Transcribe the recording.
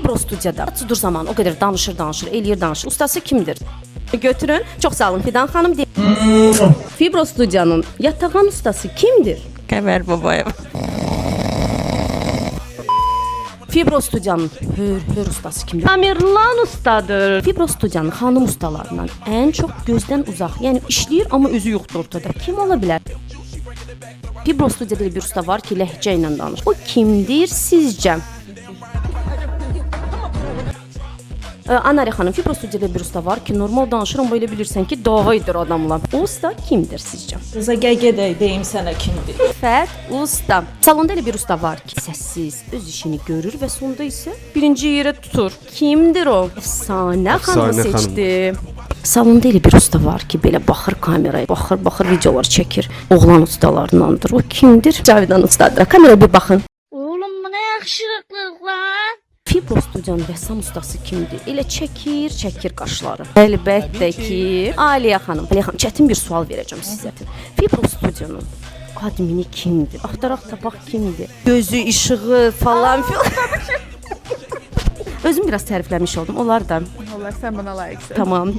Fibro studiyada prosedur zamanı o qədər danışır, eləyir, danışır. Ustası kimdir? Götürün. Çox sağ olun Fidan xanım. Fibro studiyanın yatağan ustası kimdir? Qəmər Babayev. Fibro studiyanın hör ustası kimdir? Tamerlan ustadır. Fibro studiyanın xanım ustalarından ən çox gözdən uzaq, yəni işləyir amma özü yoxdur ortada. Kim ola bilər? Fibro studiyada bir usta var ki, ləhcə ilə danışır. O kimdir sizcə? Anari xanım, Fibro studiyada bir usta var ki, normal danışır amma elə bilirsən ki, dava edir adamla. O usta kimdir sizcə? Qıza gəgədək deyim sənə kimdir? Fət usta. Salonda elə bir usta var ki, səssiz, öz işini görür və sonda isə birinci yerə tutur. Kimdir o? Əfsanə xanım seçdi. Salonda elə bir usta var ki, belə baxır kameraya, baxır videolar çəkir. Oğlan ustalarındandır. O kimdir? Cavidan ustadır. Kameraya bir baxın. Oğlum bu nə yaxşılıqlıq lan? Fibro studiyanın rəssam ustası kimdir? Elə çəkir qaşları. Əlbəttə ki, Aliyə xanım. Aliyə xanım, çətin bir sual verəcəm sizə. Fibro studiyanın admini kimdir? Axtaraq tapaq kimdir? Gözü, işığı falan filan. Özüm biraz tərifləmiş oldum. Onlar da. Allah sən bana layiqsən. Tamam.